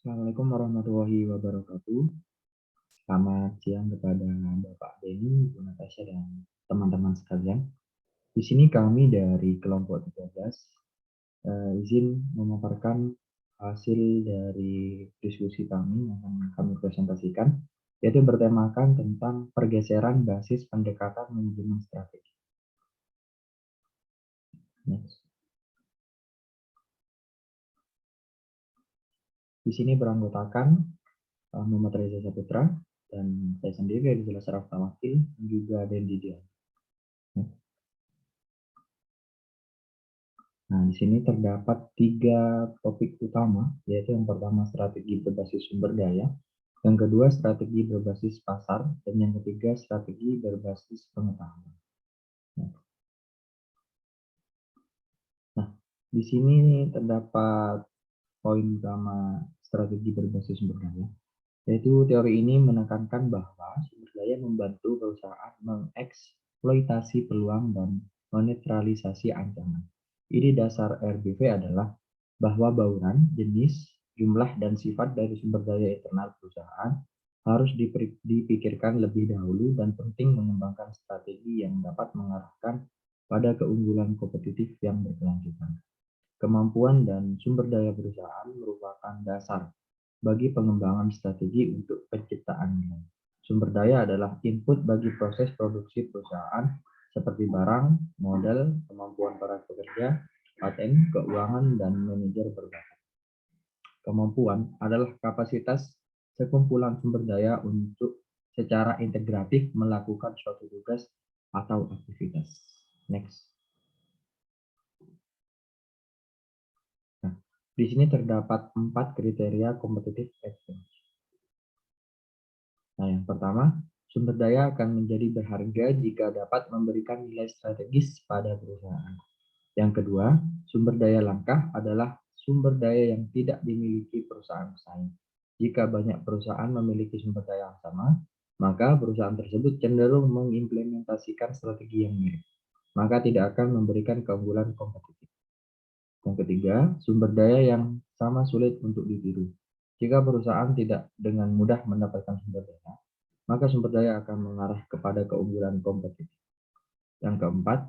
Assalamualaikum warahmatullahi wabarakatuh. Selamat siang kepada Bapak Beni, Bu Natasha, dan teman-teman sekalian. Di sini kami dari kelompok 13 izin memaparkan hasil dari diskusi kami yang akan kami presentasikan, yaitu bertemakan tentang pergeseran basis pendekatan manajemen strategi. Next. Di sini beranggotakan Muhammad Reza Saputra dan saya sendiri dari Jelas Saraf Tawakil dan juga Dendi Dian. Nah, di sini terdapat 3 topik utama, yaitu yang pertama strategi berbasis sumber daya, yang kedua strategi berbasis pasar, dan yang ketiga strategi berbasis pengetahuan. Nah, di sini terdapat poin utama strategi berbasis sumber daya, yaitu teori ini menekankan bahwa sumber daya membantu perusahaan mengeksploitasi peluang dan menetralisasi ancaman. Ide dasar RBV adalah bahwa bauran, jenis, jumlah, dan sifat dari sumber daya internal perusahaan harus dipikirkan lebih dahulu dan penting mengembangkan strategi yang dapat mengarahkan pada keunggulan kompetitif yang berkelanjutan. Kemampuan dan sumber daya perusahaan merupakan dasar bagi pengembangan strategi untuk penciptaan nilai. Sumber daya adalah input bagi proses produksi perusahaan seperti barang, modal, kemampuan para pekerja, paten, keuangan, dan manajer berbakat. Kemampuan adalah kapasitas sekumpulan sumber daya untuk secara integratif melakukan suatu tugas atau aktivitas. Next. Nah, di sini terdapat 4 kriteria competitive advantage. Nah, yang pertama, sumber daya akan menjadi berharga jika dapat memberikan nilai strategis pada perusahaan. Yang kedua, sumber daya langkah adalah sumber daya yang tidak dimiliki perusahaan pesaing. Jika banyak perusahaan memiliki sumber daya yang sama, maka perusahaan tersebut cenderung mengimplementasikan strategi yang mirip, maka tidak akan memberikan keunggulan kompetitif. Yang ketiga, sumber daya yang sama sulit untuk ditiru. Jika perusahaan tidak dengan mudah mendapatkan sumber daya, maka sumber daya akan mengarah kepada keunggulan kompetitif. Yang keempat,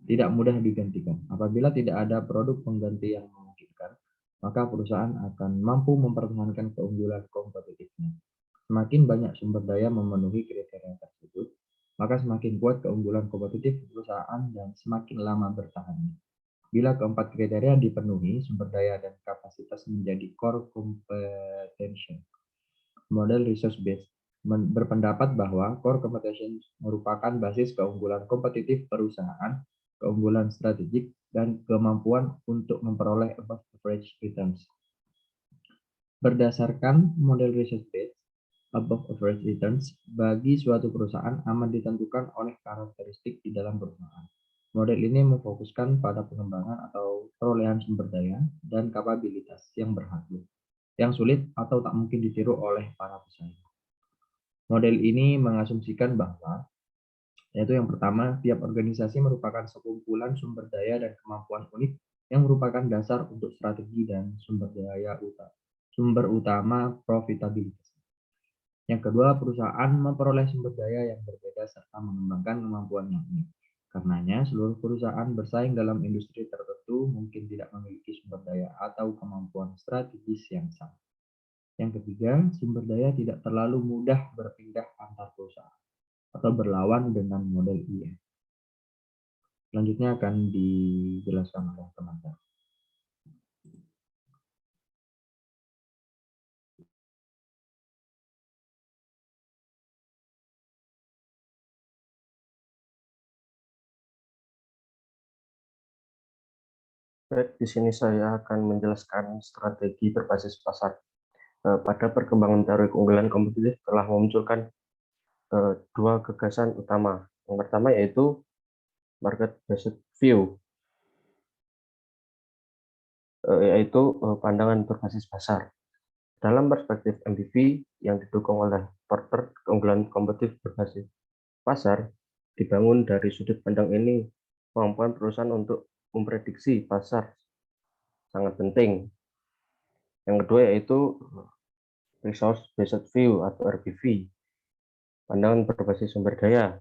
tidak mudah digantikan. Apabila tidak ada produk pengganti yang memungkinkan, maka perusahaan akan mampu mempertahankan keunggulan kompetitifnya. Semakin banyak sumber daya memenuhi kriteria tersebut, maka semakin kuat keunggulan kompetitif perusahaan dan semakin lama bertahannya. Bila keempat kriteria dipenuhi, sumber daya dan kapasitas menjadi core competency. Model resource based berpendapat bahwa core competence merupakan basis keunggulan kompetitif perusahaan, keunggulan strategik, dan kemampuan untuk memperoleh above average returns. Berdasarkan model resource based, above average returns bagi suatu perusahaan aman ditentukan oleh karakteristik di dalam perusahaan. Model ini memfokuskan pada pengembangan atau perolehan sumber daya dan kapabilitas yang berhasil, yang sulit atau tak mungkin ditiru oleh para pesaing. Model ini mengasumsikan bahwa, yaitu yang pertama, tiap organisasi merupakan sekumpulan sumber daya dan kemampuan unik yang merupakan dasar untuk strategi dan sumber utama profitabilitas. Yang kedua, perusahaan memperoleh sumber daya yang berbeda serta mengembangkan kemampuan yang unik. Karenanya, seluruh perusahaan bersaing dalam industri tertentu mungkin tidak memiliki sumber daya atau kemampuan strategis yang sama. Yang ketiga, sumber daya tidak terlalu mudah berpindah antar perusahaan atau berlawan dengan model IM. Selanjutnya akan dijelaskan oleh teman-teman. Baik, di sini saya akan menjelaskan strategi berbasis pasar. Pada perkembangan teori keunggulan kompetitif telah memunculkan dua gagasan utama. Yang pertama yaitu market based view, yaitu pandangan berbasis pasar. Dalam perspektif MBV yang didukung oleh Porter, keunggulan kompetitif berbasis pasar dibangun dari sudut pandang ini. Kemampuan perusahaan untuk memprediksi pasar sangat penting. Yang kedua yaitu Resource Based View atau RBV, pandangan berbasis sumber daya.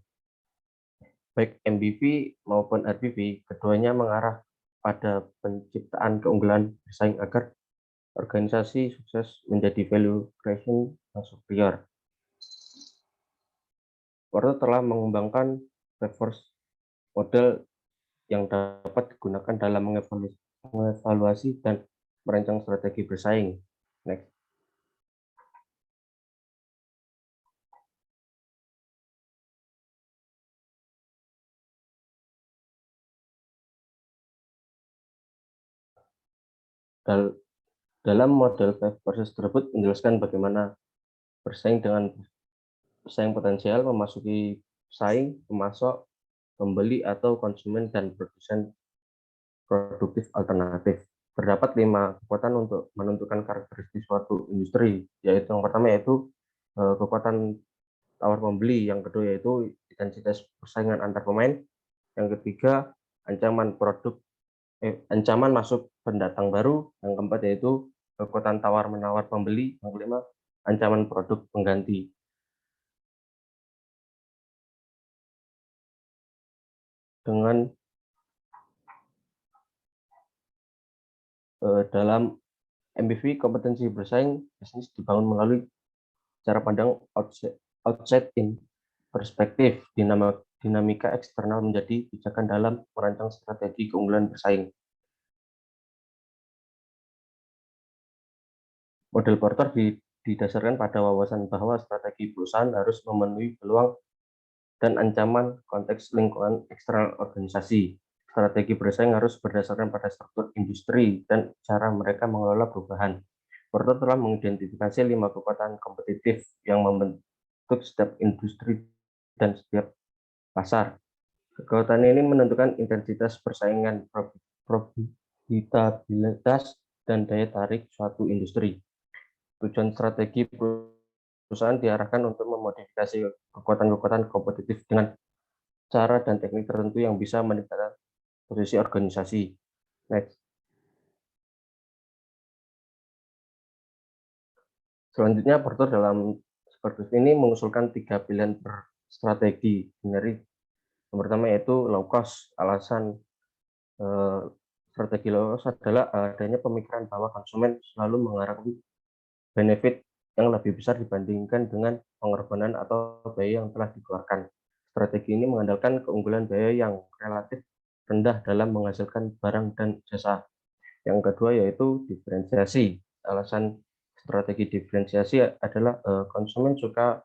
Baik MBV maupun RBV, keduanya mengarah pada penciptaan keunggulan bersaing agar organisasi sukses menjadi value creation yang superior. Porter telah mengembangkan reverse model yang dapat digunakan dalam mengevaluasi dan merancang strategi bersaing. Next. Dalam model proses tersebut menjelaskan bagaimana bersaing dengan pesaing potensial, memasuki pesaing, pemasok, pembeli atau konsumen, dan produsen produktif alternatif. Terdapat 5 kekuatan untuk menentukan karakteristik suatu industri, yaitu yang pertama yaitu kekuatan tawar pembeli, yang kedua yaitu intensitas persaingan antar pemain, yang ketiga ancaman masuk pendatang baru, yang keempat yaitu kekuatan tawar menawar pembeli, yang kelima ancaman produk pengganti. Dalam MBV, kompetensi bersaing bisnis dibangun melalui cara pandang outside in perspektif, dinamika eksternal menjadi pijakan dalam merancang strategi keunggulan bersaing. Model Porter didasarkan pada wawasan bahwa strategi perusahaan harus memenuhi peluang dan ancaman konteks lingkungan eksternal organisasi. Strategi bersaing harus berdasarkan pada struktur industri dan cara mereka mengelola perubahan. Porter telah mengidentifikasi 5 kekuatan kompetitif yang membentuk setiap industri dan setiap pasar. Kekuatan ini menentukan intensitas persaingan, profitabilitas, dan daya tarik suatu industri. Tujuan strategi perusahaan diarahkan untuk memodifikasi kekuatan-kekuatan kompetitif dengan cara dan teknik tertentu yang bisa meningkatkan posisi organisasi. Next. Selanjutnya, Porter dalam seperti ini mengusulkan 3 pilihan strategi generik. Yang pertama yaitu low cost. Alasan strategi low cost adalah adanya pemikiran bahwa konsumen selalu mengharapkan benefit yang lebih besar dibandingkan dengan pengorbanan atau biaya yang telah dikeluarkan. Strategi ini mengandalkan keunggulan biaya yang relatif rendah dalam menghasilkan barang dan jasa. Yang kedua yaitu diferensiasi. Alasan strategi diferensiasi adalah konsumen suka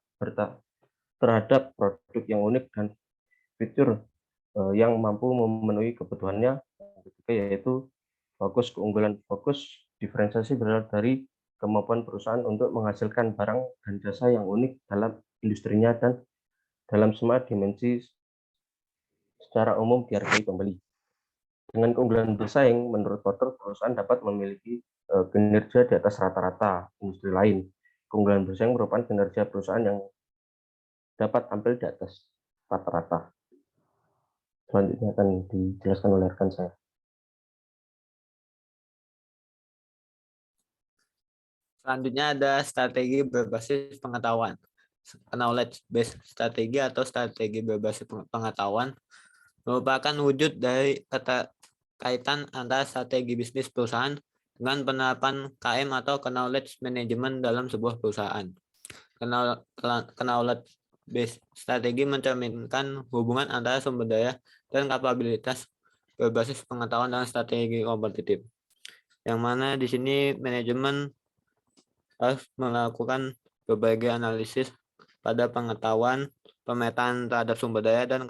terhadap produk yang unik dan fitur yang mampu memenuhi kebutuhannya. Yang ketiga yaitu keunggulan. Diferensiasi berasal dari kemampuan perusahaan untuk menghasilkan barang dan jasa yang unik dalam industrinya dan dalam semua dimensi secara umum dihargai pembeli. Dengan keunggulan bersaing, menurut Porter, perusahaan dapat memiliki kinerja di atas rata-rata industri lain. Keunggulan bersaing merupakan kinerja perusahaan yang dapat tampil di atas rata-rata. Selanjutnya akan dijelaskan oleh rekan saya. Selanjutnya ada strategi berbasis pengetahuan. Knowledge based strategi atau strategi berbasis pengetahuan merupakan wujud dari kaitan antara strategi bisnis perusahaan dengan penerapan KM atau knowledge management dalam sebuah perusahaan. Knowledge based strategi mencerminkan hubungan antara sumber daya dan kapabilitas berbasis pengetahuan dan strategi kompetitif. Yang mana di sini manajemen harus melakukan berbagai analisis pada pengetahuan, pemetaan terhadap sumber daya, dan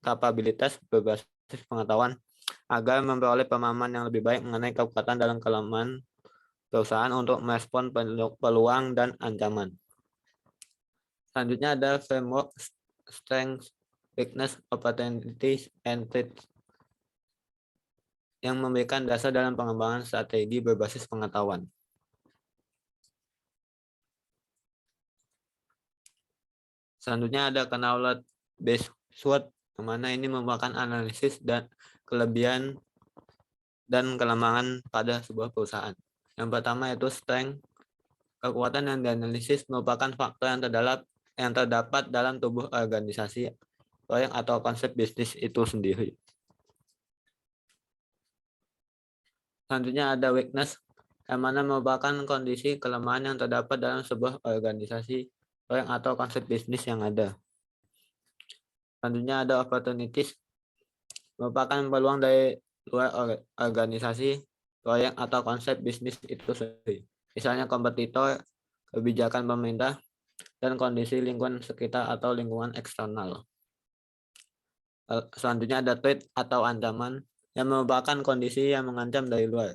kapabilitas berbasis pengetahuan agar memperoleh pemahaman yang lebih baik mengenai kekuatan dan kelemahan perusahaan untuk merespon peluang dan ancaman. Selanjutnya ada framework strength, weakness, opportunities, and threats yang memberikan dasar dalam pengembangan strategi berbasis pengetahuan. Selanjutnya ada knowledge based SWOT, yang mana ini merupakan analisis dan kelebihan dan kelemahan pada sebuah perusahaan. Yang pertama yaitu strength. Kekuatan yang dianalisis merupakan faktor yang terdapat dalam tubuh organisasi, proyek atau konsep bisnis itu sendiri. Selanjutnya ada weakness, yang mana merupakan kondisi kelemahan yang terdapat dalam sebuah organisasi, proyek atau konsep bisnis yang ada. Selanjutnya ada opportunities, merupakan peluang dari luar organisasi, proyek atau konsep bisnis itu sendiri. Misalnya kompetitor, kebijakan pemerintah, dan kondisi lingkungan sekitar atau lingkungan eksternal. Selanjutnya ada threat atau ancaman, yang merupakan kondisi yang mengancam dari luar.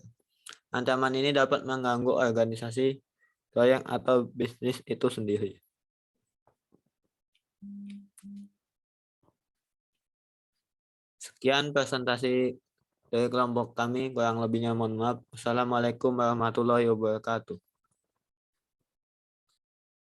Ancaman ini dapat mengganggu organisasi, proyek atau bisnis itu sendiri. Sekian presentasi dari kelompok kami, kurang lebihnya mohon maaf. Wassalamualaikum warahmatullahi wabarakatuh.